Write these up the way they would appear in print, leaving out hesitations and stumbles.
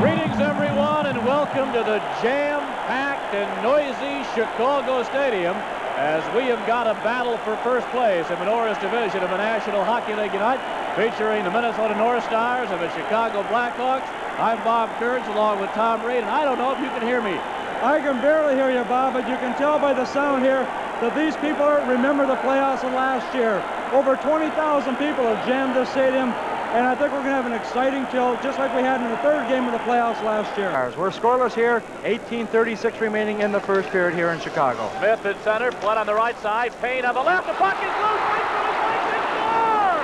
Greetings, everyone, and welcome to the jam-packed and noisy Chicago Stadium as we have got a battle for first place in the Norris Division of the National Hockey League tonight, featuring the Minnesota North Stars and the Chicago Blackhawks. I'm Bob Kurtz along with Tom Reid, and I don't know if you can hear me. I can barely hear you, Bob, but you can tell by the sound here that these people remember the playoffs of last year. Over 20,000 people have jammed this stadium, and I think we're going to have an exciting tilt, just like we had in the third game of the playoffs last year. We're scoreless here, 18:36 remaining in the first period here in Chicago. Smith at center, Flynn on the right side, Payne on the left, the puck is loose, right through his legs, and score!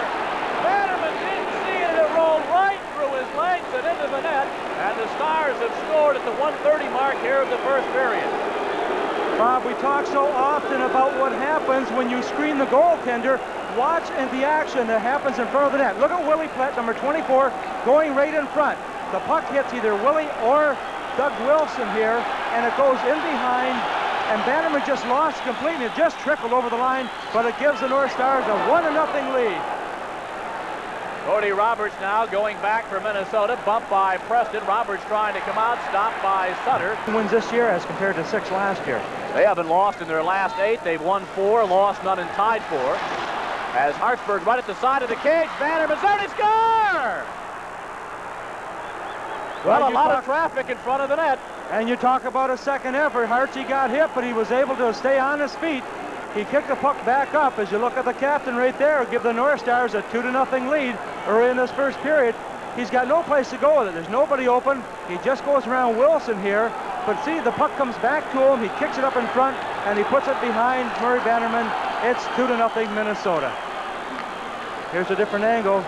Bannerman didn't see it, it rolled right through his legs and into the net, and the Stars have scored at the 1:30 mark here of the first period. Bob, we talk so often about what happens when you screen the goaltender. Watch the action that happens in front of the net. Look at Willie Platt, number 24, going right in front. The puck hits either Willie or Doug Wilson here, and it goes in behind, and Bannerman just lost completely. It just trickled over the line, but it gives the North Stars a 1-0 lead. Cody Roberts now going back for Minnesota, bumped by Preston. Roberts trying to come out, stopped by Sutter. Wins this year as compared to 6 last year. They haven't lost in their last 8. They've won 4, lost none, and tied 4. As Hartsburg right at the side of the cage, Bannerman's there to score! Well, a lot of traffic in front of the net. And you talk about a second effort. Hartsey got hit, but he was able to stay on his feet. He kicked the puck back up. As you look at the captain right there, give the North Stars a 2-0 lead early in this first period. He's got no place to go with it. There's nobody open. He just goes around Wilson here. But see, the puck comes back to him. He kicks it up in front, and he puts it behind Murray Bannerman. It's 2-0 Minnesota. Here's a different angle.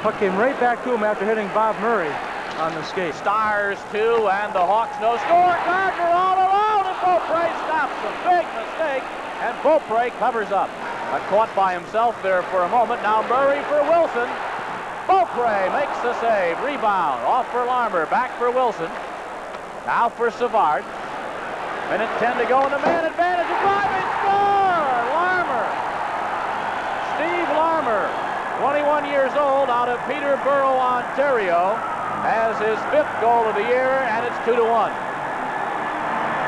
Puck came right back to him after hitting Bob Murray on the skate. Stars 2 and the Hawks no score. Gardner all alone, and Beaupre stops him. Big mistake, and Beaupre covers up. Caught by himself there for a moment. Now Murray for Wilson. Beaupre makes the save. Rebound off for Larmer. Back for Wilson. Now for Savard. Minute 10 to go, and the man advantage. A driving score! Larmer. Steve Larmer, 21 years old, out of Peterborough, Ontario, has his 5th goal of the year, and it's 2-1.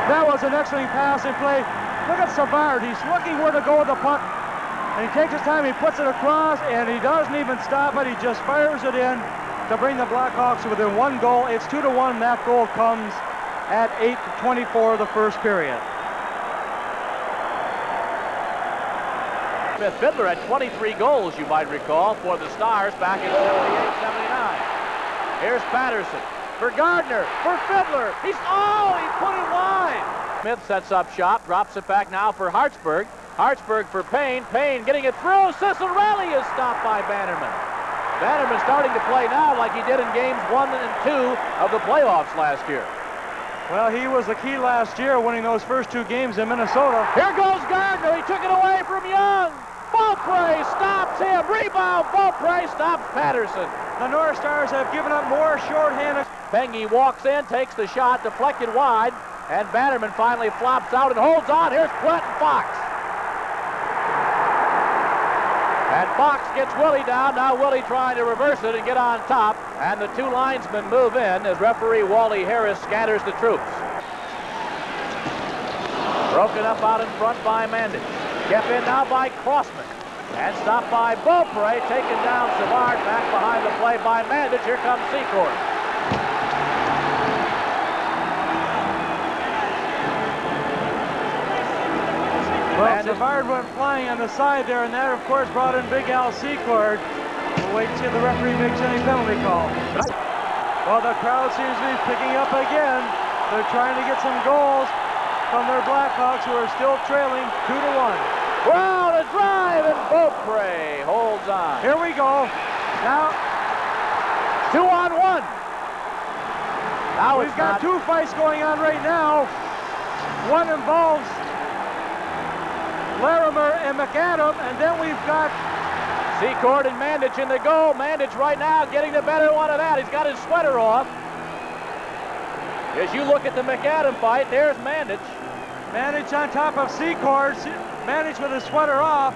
That was an excellent passing play. Look at Savard. He's looking where to go with the puck, and he takes his time. He puts it across, and he doesn't even stop it. He just fires it in to bring the Blackhawks within 1 goal. It's 2-1. That goal comes at 8:24 of the first period. Smith Fiddler had 23 goals, you might recall, for the Stars back in 78-79. Here's Patterson for Gardner, for Fiddler. He put it wide. Smith sets up shop, drops it back now for Hartsburg. Hartsburg for Payne. Payne getting it through. Cicerelli is stopped by Bannerman. Bannerman starting to play now like he did in games 1 and 2 of the playoffs last year. Well, he was the key last year, winning those first 2 games in Minnesota. Here goes Gardner. He took it away from Young. Beaupre stops him. Rebound. Beaupre stops Patterson. The North Stars have given up more shorthanded. Pengy walks in, takes the shot, deflected wide, and Bannerman finally flops out and holds on. Here's Platt and Fox. And Fox gets Willie down. Now Willie trying to reverse it and get on top. And the 2 linesmen move in as referee Wally Harris scatters the troops. Broken up out in front by Mandich. Kept in now by Crossman. And stopped by Beaupre. Taken down Savard. Back behind the play by Mandich. Here comes Secord. Well, Savard went flying on the side there, and that, of course, brought in Big Al Secord. We'll wait and see if the referee makes any penalty call. Well, the crowd seems to be picking up again. They're trying to get some goals from their Blackhawks, who are still trailing 2-1. Well, a drive, and Beaupre holds on. Here we go. Now, 2-on-1. Now we've got 2 fights going on right now. One involves Larmer and McAdam, and then we've got Secord and Mandich in the goal. Mandich right now getting the better one of that. He's got his sweater off. As you look at the McAdam fight, there's Mandich. Mandich on top of Secord. Mandich with his sweater off.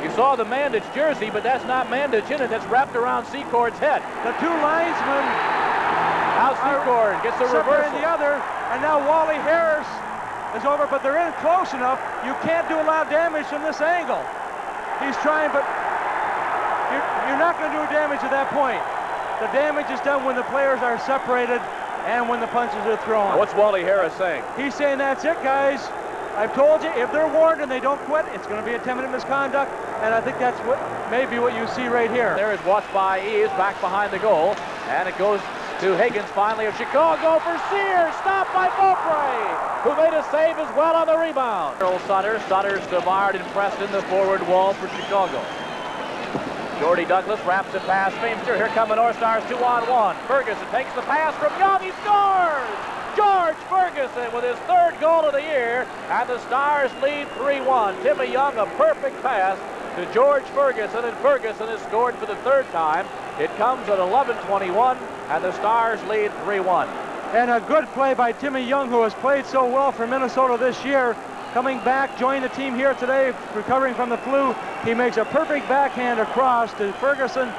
You saw the Mandich jersey, but that's not Mandich in it. That's wrapped around Secord's head. The two linesmen Now Secord gets a reversal. The other, and now Wally Harris is over, but they're in close enough. You can't do a lot of damage from this angle. He's trying, but you're not going to do damage at that point. The damage is done when the players are separated and when the punches are thrown. What's Wally Harris saying? He's saying, that's it, guys. I've told you, if they're warned and they don't quit, it's going to be a 10-minute misconduct, and I think that's what maybe what you see right here. There is watched by Eves back behind the goal, and it goes to Higgins finally of Chicago for Sears, stopped by Beaupre, who made a save as well on the rebound. Earl Sutter, Savard impressed in the forward wall for Chicago. Jordy Douglas wraps it past Feimster. Here come the North Stars 2-on-1. Ferguson takes the pass from Young. He scores! George Ferguson with his third goal of the year, and the Stars lead 3-1. Timmy Young, a perfect pass to George Ferguson, and Ferguson has scored for the third time. It comes at 11:21, and the Stars lead 3-1. And a good play by Timmy Young, who has played so well for Minnesota this year. Coming back, joined the team here today, recovering from the flu. He makes a perfect backhand across to Ferguson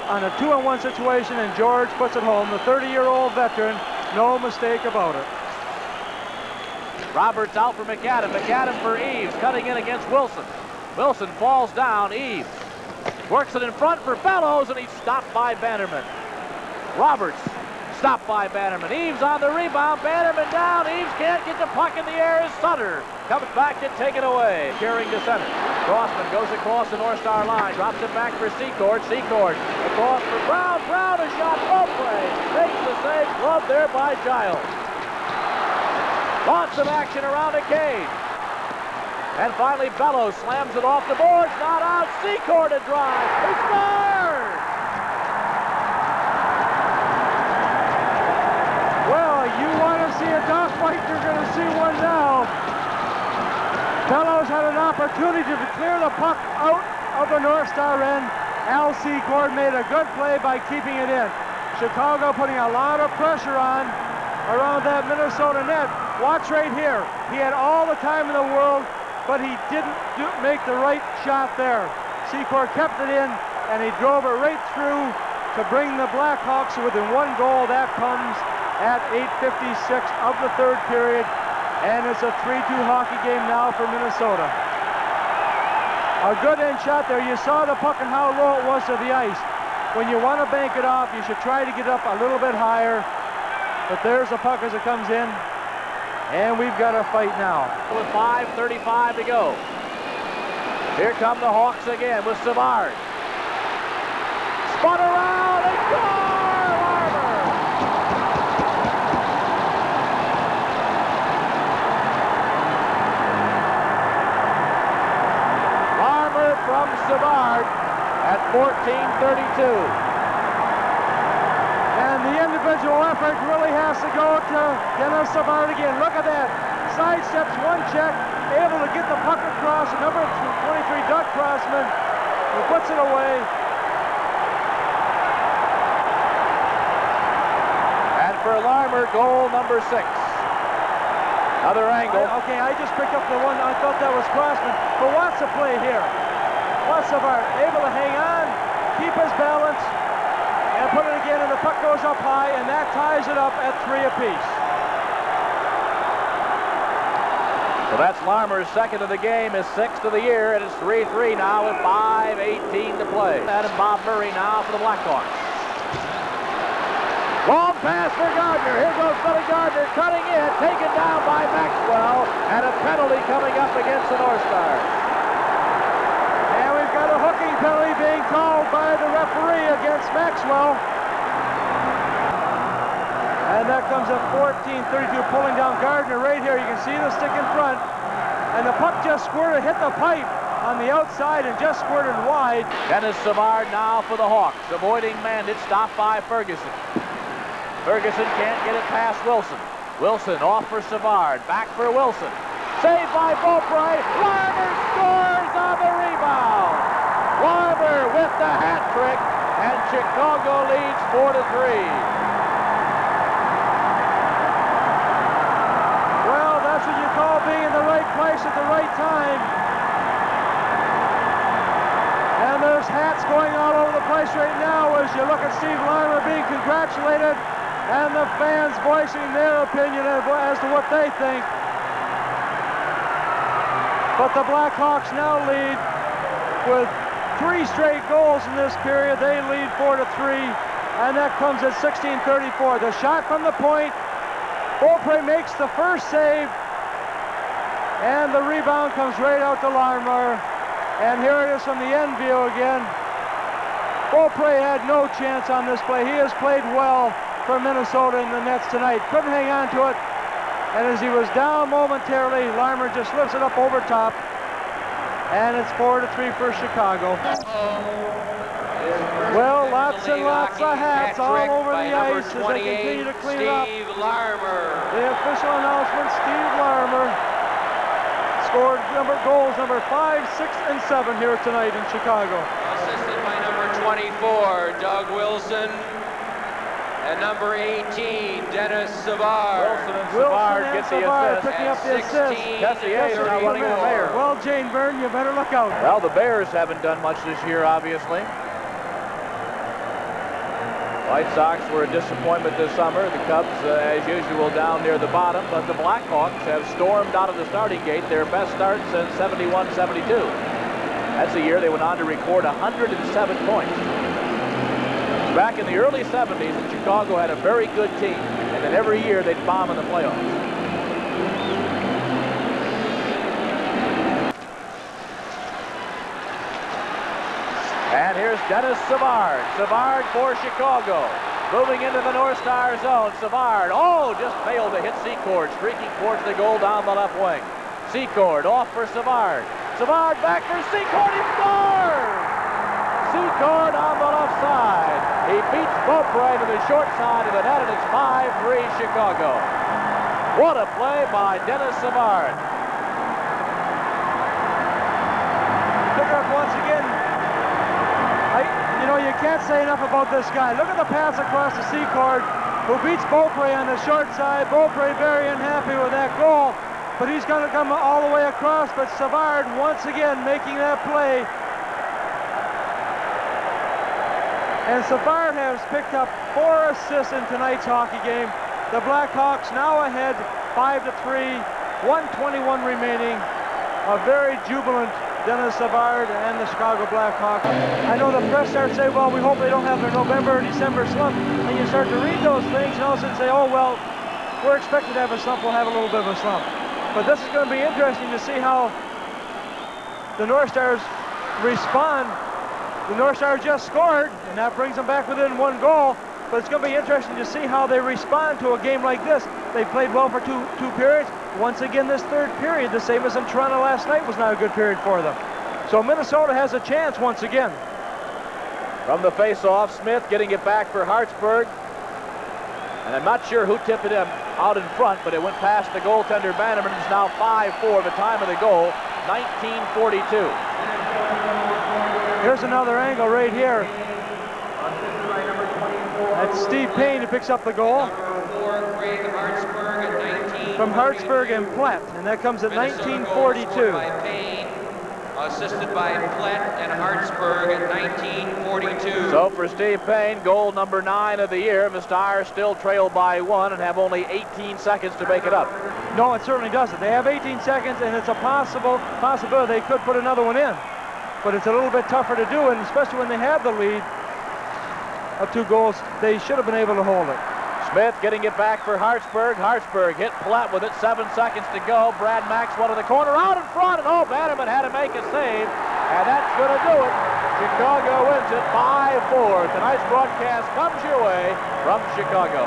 on a 2-on-1 situation, and George puts it home. The 30-year-old veteran, no mistake about it. Roberts out for McAdam. McAdam for Eves, cutting in against Wilson. Wilson falls down. Eves works it in front for Bellows, and he's stopped by Bannerman. Roberts stopped by Bannerman. Eves on the rebound. Bannerman down. Eves can't get the puck in the air as Sutter comes back to take it away. Carrying to center. Crossman goes across the North Star line. Drops it back for Secord. Secord across for Brown. Brown, a shot. Beaupre makes the save. Gloved there by Giles. Lots of action around the cage. And finally Bellows slams it off the boards. Not out. Secord to drive. He scores! Well, you want to see a dogfight, you're going to see one now. Bellows had an opportunity to clear the puck out of the North Star end. Al Secord made a good play by keeping it in. Chicago putting a lot of pressure on around that Minnesota net. Watch right here. He had all the time in the world, but he didn't make the right shot there. Secord kept it in, and he drove it right through to bring the Blackhawks within one goal. That comes at 8:56 of the third period, and it's a 3-2 hockey game now for Minnesota. A good end shot there. You saw the puck and how low it was to the ice. When you want to bank it off, you should try to get up a little bit higher. But there's the puck as it comes in, and we've got a fight now. With 5:35 to go. Here come the Hawks again with Savard. Spun around and score! Larmer! Larmer from Savard at 14:32. And the individual effort really has to go to Denis Savard again. Look at that. Sidesteps one check, able to get the puck across. Number 23, Doug Crossman, who puts it away. And for Larmer, goal number 6. Another angle. I just picked up the one. I thought that was Crossman. But watch the play here. Watch Savard able to hang on, keep his balance, and put it again, and the puck goes up high, and that ties it up at 3 apiece. So that's Larmer's second of the game, his 6th of the year, and it's 3-3 now with 5:18 to play. And Bob Murray now for the Blackhawks. Long pass for Gardner. Here goes Billy Gardner cutting in, taken down by Maxwell, and a penalty coming up against the North Stars. And we've got a hooking penalty being called by the referee against Maxwell. And that comes at 14:32, pulling down Gardner right here. You can see the stick in front. And the puck just squirted, hit the pipe on the outside and just squirted wide. Denis Savard now for the Hawks, avoiding Mandich, stopped by Ferguson. Ferguson can't get it past Wilson. Wilson off for Savard, back for Wilson. Saved by Beaupre. Larmer scores on the rebound. Larmer with the hat trick, and Chicago leads 4-3. Well, that's what you call being in the right place at the right time. There's hats going all over the place right now as you look at Steve Larmer being congratulated and the fans voicing their opinion as to what they think. But the Blackhawks now lead with 3 straight goals in this period. They lead 4-3, and that comes at 16:34. The shot from the point, Beaupre makes the first save, and the rebound comes right out to Larmer. And here it is from the end view again. Beaupre had no chance on this play. He has played well for Minnesota in the nets tonight. Couldn't hang on to it. And as he was down momentarily, Larmer just lifts it up over top. And it's 4-3 for Chicago. Well, lots and lots of hats all over the ice as they continue to clean it up. Steve Larmer. The official announcement, Steve Larmer scored goals number 5, 6, and 7 here tonight in Chicago. Assisted by number 24, Doug Wilson, and number 18, Denis Savard. Wilson and Savard get the assist. Picking up the assist. Cassier is now running the Bears. Well, Jane Byrne, you better look out. Well, the Bears haven't done much this year, obviously. White Sox were a disappointment this summer. The Cubs, as usual, down near the bottom. But the Blackhawks have stormed out of the starting gate, their best start since 71-72. That's the year they went on to record 107 points. Back in the early 70s, Chicago had a very good team. And then every year they'd bomb in the playoffs. And here's Denis Savard. Savard for Chicago. Moving into the North Star zone. Savard, just failed to hit Secord, streaking towards the goal down the left wing. Secord off for Savard. Savard back for Secord, he scores! Secord on the left side. He beats Beaupre to the short side of the net, and it's 5-3 Chicago. What a play by Denis Savard. Pick up once again. You can't say enough about this guy. Look at the pass across the Secord, who beats Beaupre on the short side. Beaupre very unhappy with that goal, but he's going to come all the way across. But Savard once again making that play. And Savard has picked up 4 assists in tonight's hockey game. The Blackhawks now ahead 5-3, 1:21 remaining. A very jubilant Denis Savard and the Chicago Blackhawks. I know the press starts saying, well, we hope they don't have their November or December slump. And you start to read those things and all of a sudden say, oh, well, we're expected to have a slump. We'll have a little bit of a slump. But this is going to be interesting to see how the North Stars respond. The North Stars just scored, and that brings them back within 1 goal. But it's going to be interesting to see how they respond to a game like this. They played well for two periods. Once again, this third period, the same as in Toronto last night, was not a good period for them. So Minnesota has a chance once again. From the face-off, Smith getting it back for Hartsburg. And I'm not sure who tipped it out in front, but it went past the goaltender Bannerman. It's now 5-4, the time of the goal, 19:42. Here's another angle right here. That's Steve Payne who picks up the goal. From Hartsburg and Platt, and that comes at 19:42. Assisted by Platt and Hartsburg at 19:42. So for Steve Payne, goal number 9 of the year. The Stars still trail by 1 and have only 18 seconds to make it up. No, it certainly doesn't. They have 18 seconds, and it's a possibility they could put another one in. But it's a little bit tougher to do, and especially when they have the lead of 2 goals, they should have been able to hold it. Smith getting it back for Hartsburg. Hartsburg hit Platt with it, 7 seconds to go. Brad Maxwell to the corner, out in front, and Bannerman had to make a save, and that's going to do it. Chicago wins it 5-4. Tonight's broadcast comes your way from Chicago.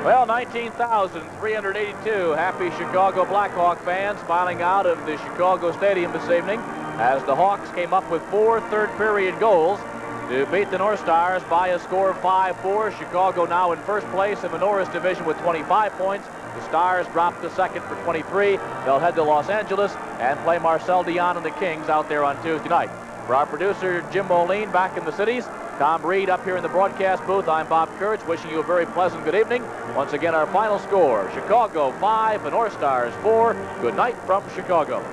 Well, 19,382 happy Chicago Blackhawk fans filing out of the Chicago Stadium this evening as the Hawks came up with 4 third-period goals to beat the North Stars by a score of 5-4. Chicago now in first place in the Norris Division with 25 points. The Stars dropped to second for 23. They'll head to Los Angeles and play Marcel Dion and the Kings out there on Tuesday night. For our producer, Jim Moline, back in the cities, Tom Reid up here in the broadcast booth, I'm Bob Kurtz, wishing you a very pleasant good evening. Once again, our final score, Chicago 5, the North Stars 4. Good night from Chicago.